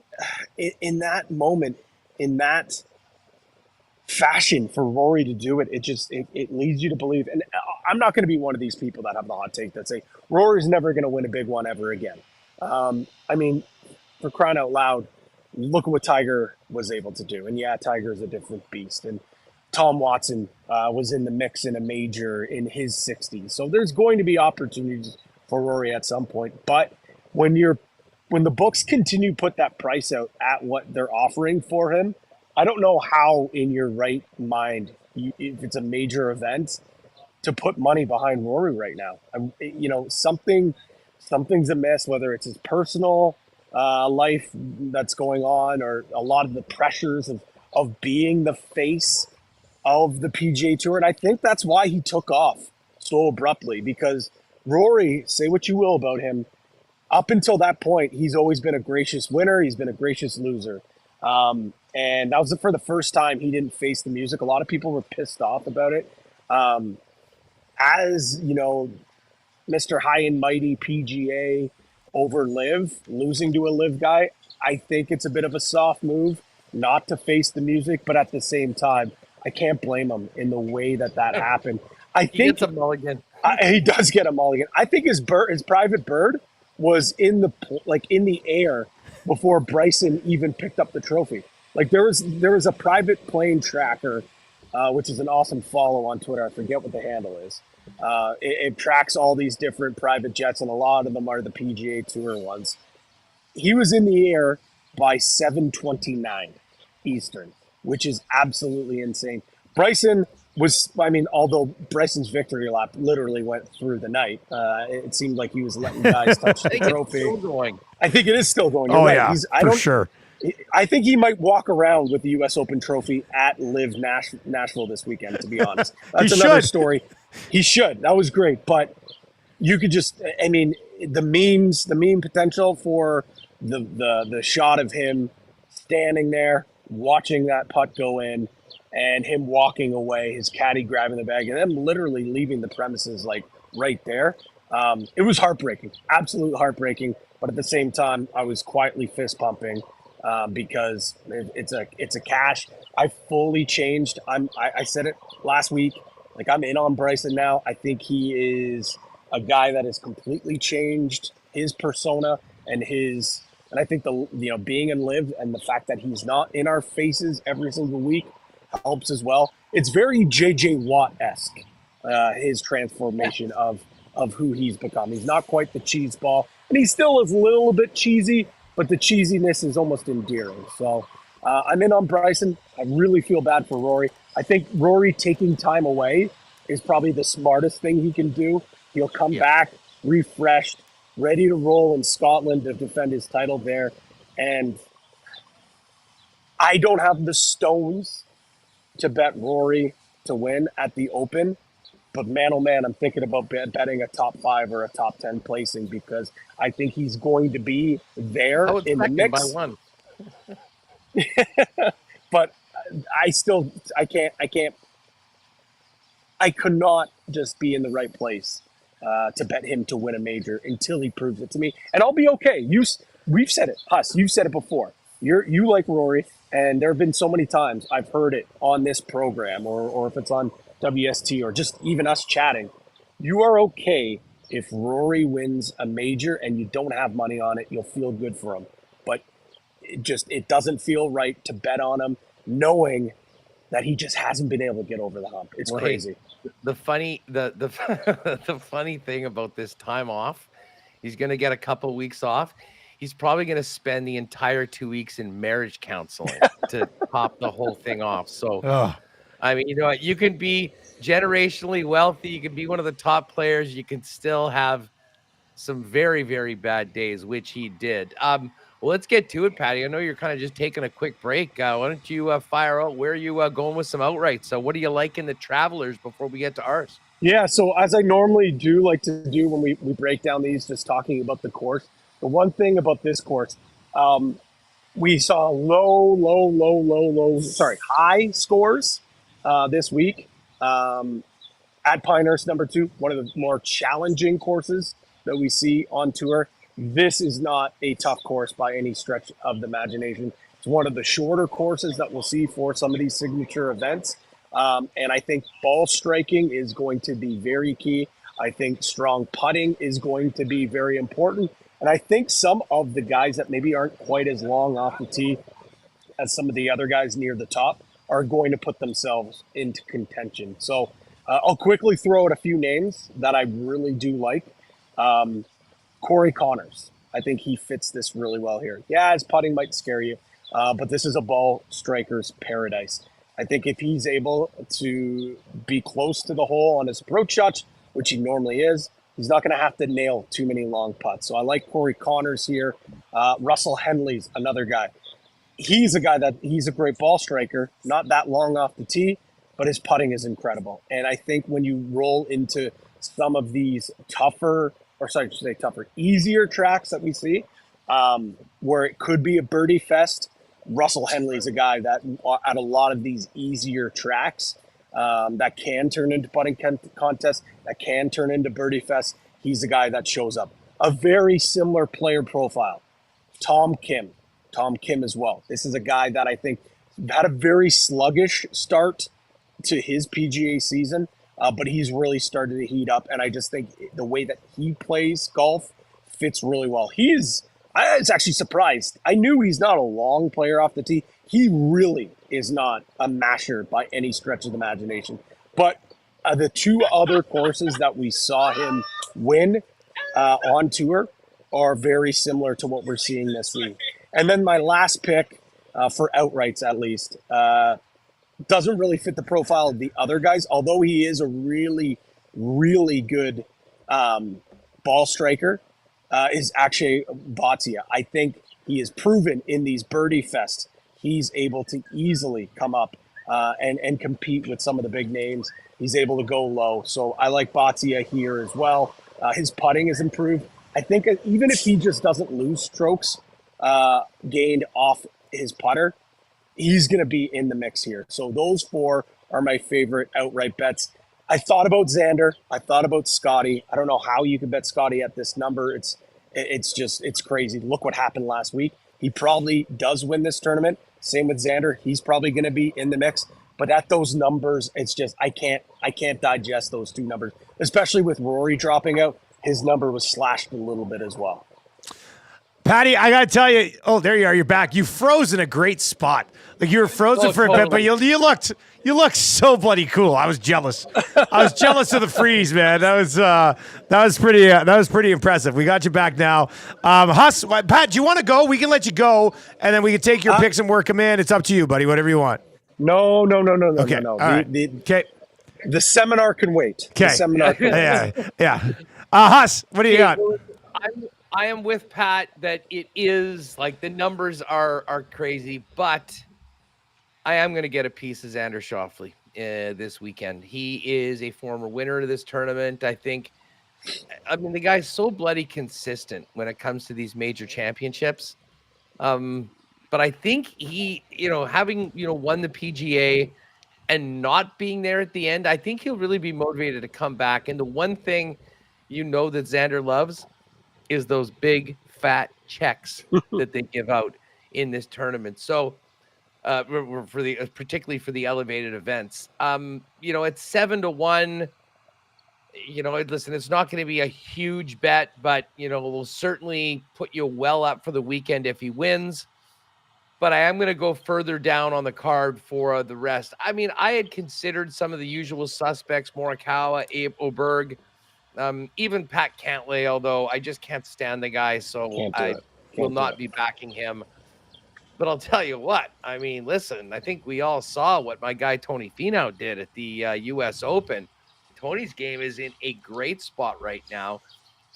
Speaker 4: in that moment, in that fashion for Rory to do it, it leads you to believe. And I'm not going to be one of these people that have the hot take that say Rory's never going to win a big one ever again. I mean, for crying out loud, look at what Tiger was able to do. And Tiger's a different beast. And Tom Watson was in the mix in a major in his 60s. So there's going to be opportunities for Rory at some point. But when the books continue to put that price out at what they're offering for him, I don't know how in your right mind, if it's a major event, to put money behind Rory right now. Something's amiss, whether it's his personal life that's going on or a lot of the pressures of being the face of the PGA Tour. And I think that's why he took off so abruptly, because Rory, say what you will about him, up until that point, he's always been a gracious winner. He's been a gracious loser. And that was for the first time he didn't face the music. A lot of people were pissed off about it. As, Mr. High and Mighty PGA over Liv, losing to a Liv guy, I think it's a bit of a soft move not to face the music, but at the same time, I can't blame him in the way that happened. I think
Speaker 3: he gets a mulligan.
Speaker 4: He does get a mulligan. I think his private bird was in the air before Bryson even picked up the trophy. Like there was a private plane tracker, which is an awesome follow on Twitter. I forget what the handle is. It tracks all these different private jets, and a lot of them are the PGA Tour ones. He was in the air by 7:29 Eastern, which is absolutely insane. Bryson was, although Bryson's victory lap literally went through the night, it seemed like he was letting guys touch the trophy. I think it is still going. You're
Speaker 2: Oh
Speaker 4: right.
Speaker 2: yeah, for sure.
Speaker 4: I think he might walk around with the U.S. Open trophy at Live Nashville this weekend, to be honest. That's another story. He should. That was great. But you could just, I mean, the meme potential for the shot of him standing there, watching that putt go in, and him walking away, his caddy grabbing the bag, and them literally leaving the premises like right there. It was heartbreaking, absolute heartbreaking. But at the same time, I was quietly fist pumping because it's a cash. I fully changed. I said it last week. Like, I'm in on Bryson now. I think he is a guy that has completely changed his persona and I think being in Live and the fact that he's not in our faces every single week helps as well. It's very JJ Watt-esque, his transformation of who he's become. He's not quite the cheese ball, and he still is a little bit cheesy, but the cheesiness is almost endearing. So I'm in on Bryson. I really feel bad for Rory. I think Rory taking time away is probably the smartest thing he can do. He'll come back refreshed, ready to roll in Scotland to defend his title there. And I don't have the stones to bet Rory to win at the Open. But man, oh man, I'm thinking about betting a top 5 or a top 10 placing because I think he's going to be there in the mix.
Speaker 3: By one.
Speaker 4: But I could not just be in the right place to bet him to win a major until he proves it to me. And I'll be okay. We've said it. Huss, you've said it before. You like Rory, and there have been so many times I've heard it on this program or if it's on WST or just even us chatting. You are okay if Rory wins a major and you don't have money on it. You'll feel good for him. But it doesn't feel right to bet on him knowing that he just hasn't been able to get over the hump. It's crazy.
Speaker 3: The funny the funny thing about this time off, he's going to get a couple weeks off. He's probably going to spend the entire 2 weeks in marriage counseling to top the whole thing off. So, I mean, you know what? You can be generationally wealthy. You can be one of the top players. You can still have some very, very bad days, which he did. Well, let's get to it, Patty. I know you're kind of just taking a quick break. Why don't you fire out where are you going with some outrights? So what do you like in the Travelers before we get to ours?
Speaker 4: Yeah, so as I normally do like to do when we break down these, just talking about the course, the one thing about this course, we saw high scores this week at Pinehurst, number 2, one of the more challenging courses that we see on tour. This is not a tough course by any stretch of the imagination. It's one of the shorter courses that we'll see for some of these signature events. And I think ball striking is going to be very key. I think strong putting is going to be very important. And I think some of the guys that maybe aren't quite as long off the tee as some of the other guys near the top are going to put themselves into contention. So I'll quickly throw out a few names that I really do like. Corey Connors. I think he fits this really well here. Yeah, his putting might scare you, but this is a ball striker's paradise. I think if he's able to be close to the hole on his approach shots, which he normally is, he's not going to have to nail too many long putts. So I like Corey Connors here. Russell Henley's another guy. He's a guy he's a great ball striker, not that long off the tee, but his putting is incredible. And I think when you roll into some of these easier tracks that we see, where it could be a birdie fest, Russell Henley's a guy that at a lot of these easier tracks that can turn into putting contests, that can turn into birdie fest, he's the guy that shows up. A very similar player profile, Tom Kim as well. This is a guy that I think had a very sluggish start to his PGA season, but he's really started to heat up, and I just think the way that he plays golf fits really well. I was actually surprised. I knew he's not a long player off the tee. He really is not a masher by any stretch of the imagination. But the 2 other courses that we saw him win on tour are very similar to what we're seeing this week. And then my last pick, for outrights at least, doesn't really fit the profile of the other guys, although he is a really, really good ball striker. is actually Boccia. I think he has proven in these birdie fests he's able to easily come up and compete with some of the big names. He's able to go low. So I like Boccia here as well. His putting has improved. I think even if he just doesn't lose strokes gained off his putter, he's going to be in the mix here. So those 4 are my favorite outright bets. I thought about Xander. I thought about Scotty. I don't know how you could bet Scotty at this number. It's crazy. Look what happened last week. He probably does win this tournament. Same with Xander. He's probably going to be in the mix. But at those numbers, it's just I can't digest those 2 numbers, especially with Rory dropping out. His number was slashed a little bit as well.
Speaker 2: Patty, I got to tell you, there you are. You're back. You froze in a great spot. Like you were frozen for a bit, but you looked so bloody cool. I was jealous. I was jealous of the freeze, man. That was pretty impressive. We got you back now. Huss, Pat, do you want to go? We can let you go, and then we can take your picks and work them in. It's up to you, buddy. Whatever you want.
Speaker 4: No.
Speaker 2: Okay.
Speaker 4: No.
Speaker 2: All right. Okay.
Speaker 4: The seminar can wait.
Speaker 2: Okay.
Speaker 4: The seminar can wait.
Speaker 2: Yeah. Huss, what do you got?
Speaker 3: I am with Pat that it is like the numbers are crazy, but I am going to get a piece of Xander Schauffele this weekend. He is a former winner of this tournament. I mean, the guy's so bloody consistent when it comes to these major championships. But I think he, having, won the PGA and not being there at the end, I think he'll really be motivated to come back. And the one thing that Xander loves is those big fat checks that they give out in this tournament. So particularly for the elevated events, it's 7-1. Listen, it's not going to be a huge bet, but will certainly put you well up for the weekend if he wins. But I am going to go further down on the card for the rest. I mean, I had considered some of the usual suspects: Morikawa, Abe Oberg, even Pat Cantlay, although I just can't stand the guy, so I will not be backing him. But I'll tell you what, I mean, listen, I think we all saw what my guy Tony Finau did at the U.S. Open. Tony's game is in a great spot right now.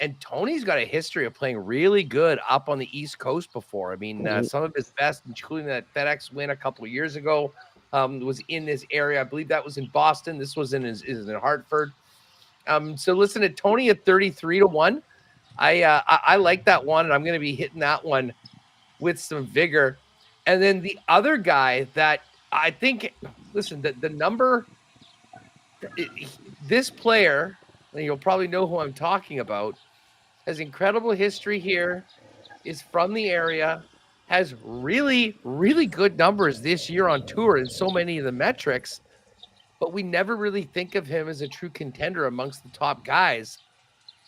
Speaker 3: And Tony's got a history of playing really good up on the East Coast before. I mean, some of his best, including that FedEx win a couple of years ago, was in this area. I believe that was in Boston. This was in Hartford. So listen, at Tony at 33-1, I like that one, and I'm going to be hitting that one with some vigor. And then the other guy that I think, listen, the number, this player, and you'll probably know who I'm talking about, has incredible history here, is from the area, has really, really good numbers this year on tour in so many of the metrics, but we never really think of him as a true contender amongst the top guys.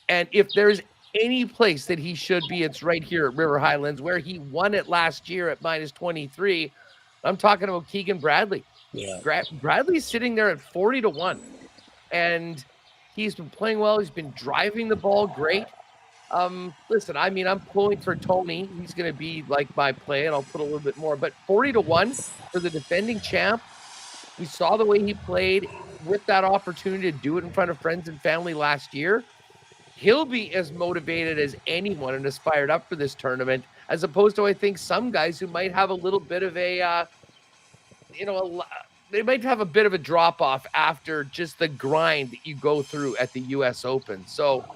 Speaker 3: And if there's any place that he should be, it's right here at River Highlands, where he won it last year at -23. I'm talking about Keegan Bradley.
Speaker 4: Yeah.
Speaker 3: Bradley's sitting there at 40-1, and he's been playing well. He's been driving the ball great. Listen, I mean, I'm pulling for Tony. He's going to be like my play, and I'll put a little bit more. But 40-1 for the defending champ. We saw the way he played with that opportunity to do it in front of friends and family last year. He'll be as motivated as anyone and as fired up for this tournament, as opposed to, I think, some guys who might have a little bit of a, they might have a bit of a drop-off after just the grind that you go through at the U.S. Open. So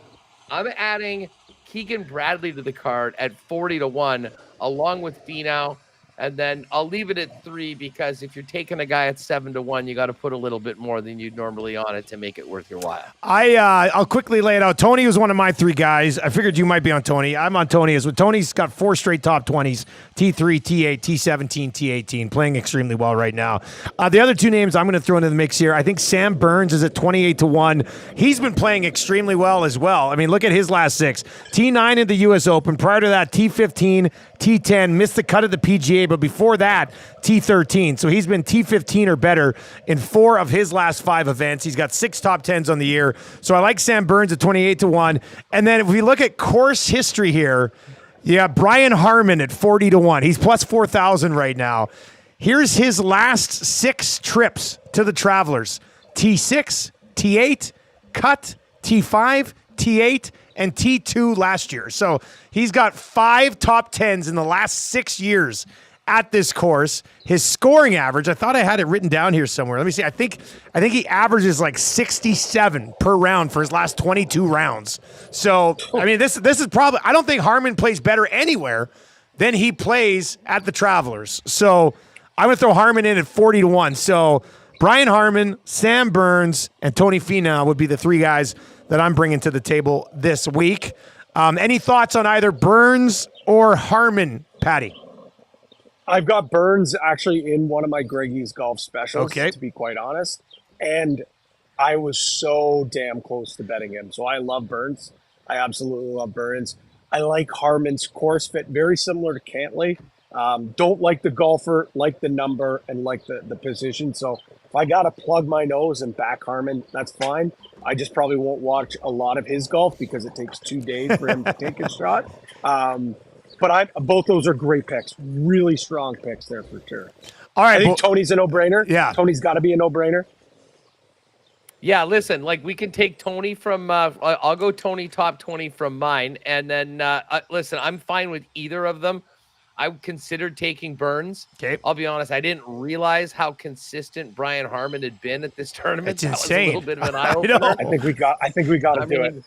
Speaker 3: I'm adding Keegan Bradley to the card at 40-1, along with Finau. And then I'll leave it at 3, because if you're taking a guy at 7-1, you got to put a little bit more than you'd normally on it to make it worth your while.
Speaker 2: I'll quickly lay it out. Tony was one of my 3 guys. I figured you might be on Tony. I'm on Tony as well. Tony's got 4 straight top 20s, T3, T8, T17, T18, playing extremely well right now. The other 2 names I'm going to throw into the mix here. I think Sam Burns is at 28-1. He's been playing extremely well as well. I mean, look at his last 6. T9 in the U.S. Open. Prior to that, T15, T10, missed the cut of the PGA, but before that, T13. So he's been T15 or better in 4 of his last 5 events. He's got 6 top 10s on the year. So I like Sam Burns at 28-1. And then if we look at course history here, you got Brian Harmon at 40-1. He's plus 4,000 right now. Here's his last 6 trips to the Travelers. T6, T8, cut, T5, T8, and T2 last year. So he's got 5 top 10s in the last 6 years at this course. His scoring average, I thought I had it written down here somewhere. Let me see. I think he averages like 67 per round for his last 22 rounds. So, I mean, this is probably, I don't think Harman plays better anywhere than he plays at the Travelers. So I'm going to throw Harman in at 40-1. So Brian Harman, Sam Burns, and Tony Finau would be the 3 guys that I'm bringing to the table this week. Any thoughts on either Burns or Harman, Patty?
Speaker 4: I've got Burns actually in one of my Greggy's golf specials,
Speaker 2: Okay.
Speaker 4: to be quite honest. And I was so damn close to betting him. So I love Burns. I absolutely love Burns. I like Harman's course fit, very similar to Cantley. Don't like the golfer, like the number, and like the position. So if I got to plug my nose and back Harman, that's fine. I just probably won't watch a lot of his golf because it takes 2 days for him to take his shot. But both those are great picks, really strong picks there for sure.
Speaker 2: All right,
Speaker 4: I think Tony's a no-brainer.
Speaker 2: Yeah.
Speaker 4: Tony's got to be a no-brainer.
Speaker 3: Yeah, listen, like we can take Tony from, I'll go Tony top 20 from mine. And then, listen, I'm fine with either of them. I considered taking Burns.
Speaker 2: Okay.
Speaker 3: I'll be honest, I didn't realize how consistent Brian Harman had been at this tournament.
Speaker 2: It's
Speaker 3: that
Speaker 2: insane.
Speaker 3: was a little bit of an eye-opener.
Speaker 4: I think we got to do it.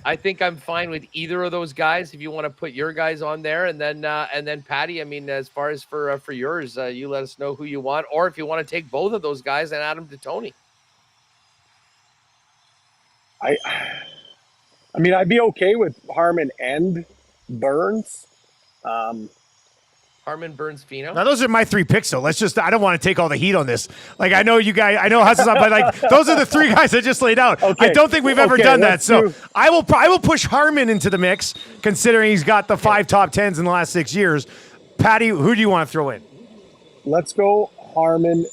Speaker 3: I think I'm fine with either of those guys. If you want to put your guys on there, and then Patty, I mean, as far as for yours, you let us know who you want, or if you want to take both of those guys and add them to Tony.
Speaker 4: I mean, I'd be okay with Harman and Burns.
Speaker 3: Harman, Burns, Finau.
Speaker 2: Now, those are my 3 picks, though. I don't want to take all the heat on this. Like, I know you guys, I know Huss's up, but like, those are the 3 guys I just laid out.
Speaker 4: Okay.
Speaker 2: I don't think we've ever done that.
Speaker 4: let's
Speaker 2: So
Speaker 4: do-
Speaker 2: I will push Harman into the mix, considering he's got the 5 top 10s in the last 6 years. Patty, who do you want to throw in?
Speaker 4: Let's go Harman,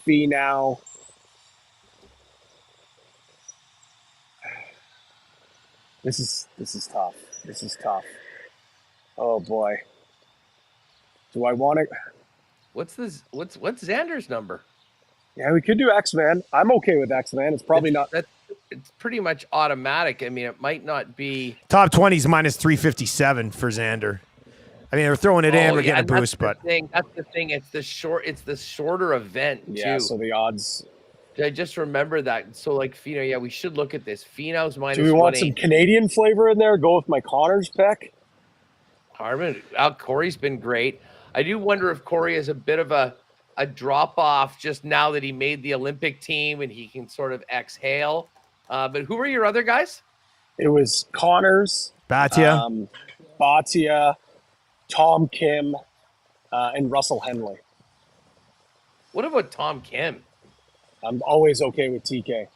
Speaker 4: Finau. This is tough. This is tough. Oh boy. Do I want to?
Speaker 3: What's Xander's number?
Speaker 4: Yeah, we could do X-Man. I'm okay with X-Man. It's probably not.
Speaker 3: It's pretty much automatic. I mean, it might not be
Speaker 2: Top 20s minus 357 for Xander. I mean, they're throwing it in. We're getting a boost, but
Speaker 3: that's the thing. It's the shorter event
Speaker 4: Yeah,
Speaker 3: too.
Speaker 4: so the odds.
Speaker 3: I just remember that. So like Finau, yeah, we should look at this. Finau's minus
Speaker 4: Do we want
Speaker 3: 180.
Speaker 4: some Canadian flavor in there? Go with my Connors pick.
Speaker 3: Harman, Corey's been great. I do wonder if Corey is a bit of a drop off just now that he made the Olympic team and he can sort of exhale. But who were your other guys?
Speaker 4: It was Connors,
Speaker 2: Batia.
Speaker 4: Batia, Tom Kim, and Russell Henley.
Speaker 3: What about Tom Kim?
Speaker 4: I'm always okay with TK.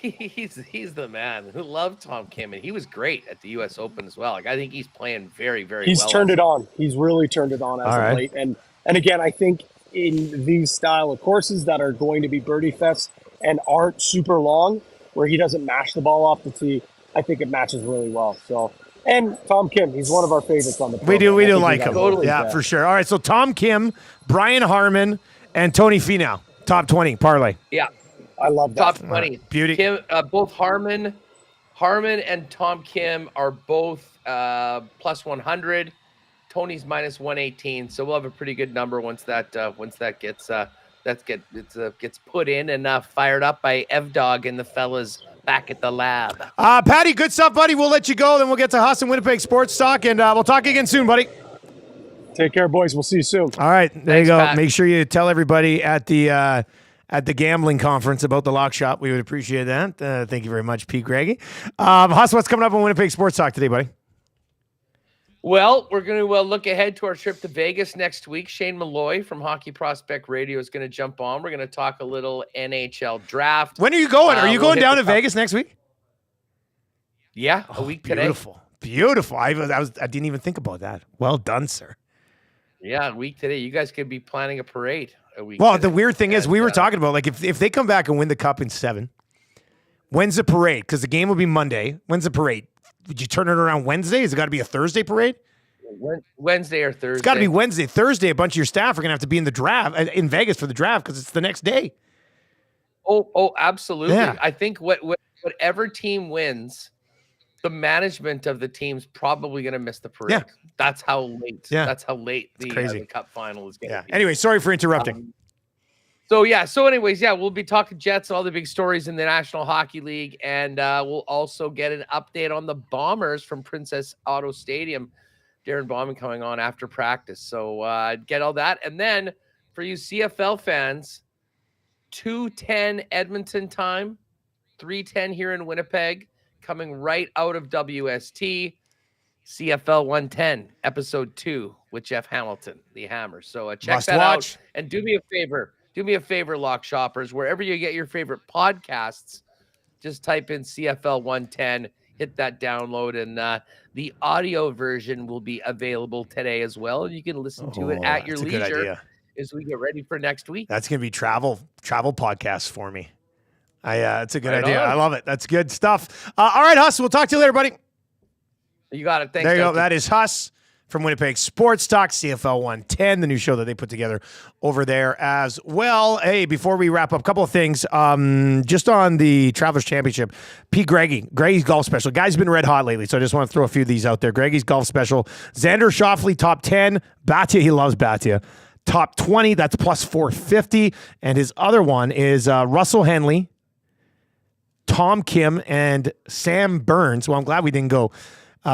Speaker 3: He's the man. Who loved Tom Kim, and he was great at the U.S. Open as well. Like I think he's playing very, very
Speaker 4: He's
Speaker 3: well.
Speaker 4: turned it on. He's really turned it on as of late. And again, I think in these style of courses that are going to be birdie fests and aren't super long, where he doesn't mash the ball off the tee, I think it matches really well. So, and Tom Kim, he's one of our favorites on the program.
Speaker 2: We
Speaker 4: I
Speaker 2: do
Speaker 4: think
Speaker 2: like
Speaker 4: got
Speaker 2: him.
Speaker 3: Totally.
Speaker 2: Yeah, for sure. All right, so Tom Kim, Brian Harman, and Tony Finau. Top 20 parlay.
Speaker 3: Yeah,
Speaker 4: I love that.
Speaker 3: top 20.
Speaker 2: Beauty.
Speaker 3: Kim, both Harman and Tom Kim are both plus 100. Tony's minus 118. So we'll have a pretty good number once that gets put in and fired up by Evdog and the fellas back at the lab.
Speaker 2: Patty, good stuff, buddy. We'll let you go. Then we'll get to Huss and Winnipeg Sports Talk, and we'll talk again soon, buddy.
Speaker 4: Take care, boys. We'll see you soon.
Speaker 2: All right, there
Speaker 3: Thanks,
Speaker 2: you go.
Speaker 3: Pat.
Speaker 2: Make sure you tell everybody at the gambling conference about the lock shop. We would appreciate that. Thank you very much, Pete Greggy. Huss, what's coming up on Winnipeg Sports Talk today, buddy?
Speaker 3: Well, we're going to look ahead to our trip to Vegas next week. Shane Malloy from Hockey Prospect Radio is going to jump on. We're going to talk a little NHL draft.
Speaker 2: When are you going? Are you
Speaker 3: we'll
Speaker 2: going
Speaker 3: hit
Speaker 2: down
Speaker 3: the
Speaker 2: to
Speaker 3: top-
Speaker 2: Vegas next week?
Speaker 3: Yeah, a week today.
Speaker 2: Beautiful. I didn't even think about that. Well done, sir.
Speaker 3: Yeah, a week today. You guys could be planning a parade a week
Speaker 2: Well,
Speaker 3: today.
Speaker 2: the weird thing is,
Speaker 3: And,
Speaker 2: we were talking about, like, if they come back and win the cup in 7, when's the parade? Because the game will be Monday. When's the parade? Would you turn it around Wednesday? Has it got to be a Thursday parade?
Speaker 3: Wednesday or Thursday.
Speaker 2: It's got to be Wednesday. Thursday, a bunch of your staff are going to have to be in the draft in Vegas for the draft because it's the next day.
Speaker 3: Oh, absolutely.
Speaker 2: Yeah.
Speaker 3: I think whatever team wins the management of the team's probably going to miss the parade.
Speaker 2: Yeah.
Speaker 3: That's how late.
Speaker 2: Yeah.
Speaker 3: That's how late the Cup final is going to be.
Speaker 2: Anyway, sorry for interrupting.
Speaker 3: So anyways, we'll be talking Jets, all the big stories in the National Hockey League, and we'll also get an update on the Bombers from Princess Auto Stadium. Darren Bauman coming on after practice. So get all that. And then for you CFL fans, 2:10 Edmonton time, 3:10 here in Winnipeg, coming right out of WST, CFL 110, episode 2 with Jeff Hamilton, the Hammer. So check that out. And do me a favor, Lock Shoppers, wherever you get your favorite podcasts, just type in CFL 110, hit that download, and the audio version will be available today as well. And you can listen to it at your leisure as we get ready for next week.
Speaker 2: That's going to be travel podcasts for me. It's a good idea. I love it. That's good stuff. All right, Huss, we'll talk to you later, buddy.
Speaker 3: You got it. Thanks.
Speaker 2: There you go. That is Huss from Winnipeg Sports Talk, CFL 110, the new show that they put together over there as well. Hey, before we wrap up, a couple of things. Just on the Travelers Championship, Greggie's golf special. Guy's been red hot lately, so I just want to throw a few of these out there. Greggie's golf special. Xander Schauffele, top 10. Bhatia, he loves Bhatia. Top 20, that's plus 450. And his other one is Russell Henley, Tom Kim, and Sam Burns. Well, I'm glad we didn't go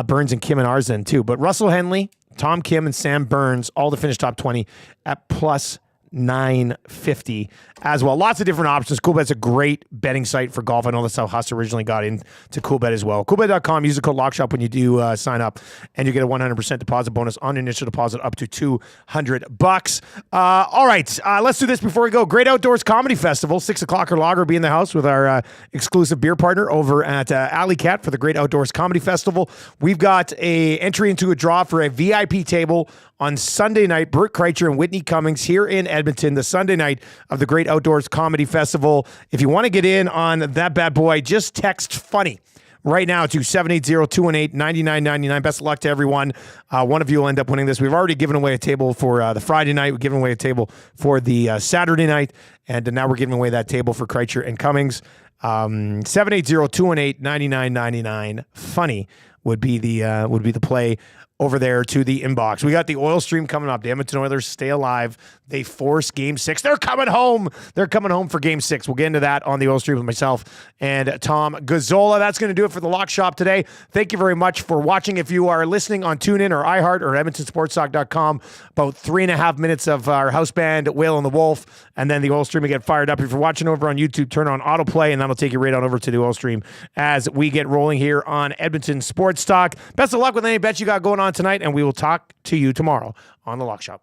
Speaker 2: Burns and Kim and ours then too. But Russell Henley, Tom Kim, and Sam Burns, all to finish top 20 at plus 950 as well. Lots of different options. Coolbet's a great betting site for golf. I know that's how Huss originally got into Coolbet as well. Coolbet.com, use the code LOCKSHOP when you do sign up, and you get a 100% deposit bonus on initial deposit up to $200. All right, let's do this before we go. Great Outdoors Comedy Festival, 6 o'clock or lager, be in the house with our exclusive beer partner over at Alley Cat for the Great Outdoors Comedy Festival. We've got a entry into a draw for a VIP table on Sunday night. Brooke Kreitcher and Whitney Cummings here in Edmonton, the Sunday night of the Great Outdoors Comedy Festival. If you want to get in on that bad boy, just text FUNNY right now to 780-218-9999. Best of luck to everyone. One of you will end up winning this. We've already given away a table for the Friday night. We've given away a table for the Saturday night, and now we're giving away that table for Kreitcher and Cummings. 780-218-9999. FUNNY would be the play over there to the inbox. We got the oil stream coming up. The Edmonton Oilers stay alive. They force Game 6. They're coming home. They're coming home for Game 6. We'll get into that on the oil stream with myself and Tom Gazzola. That's going to do it for the Lock Shop today. Thank you very much for watching. If you are listening on TuneIn or iHeart or EdmontonSportsTalk.com, about 3.5 minutes of our house band, Whale and the Wolf, and then the oil stream will get fired up. If you're watching over on YouTube, turn on autoplay, and that'll take you right on over to the oil stream as we get rolling here on Edmonton Sports Talk. Best of luck with any bets you got going on tonight, and we will talk to you tomorrow on the Lock Shop.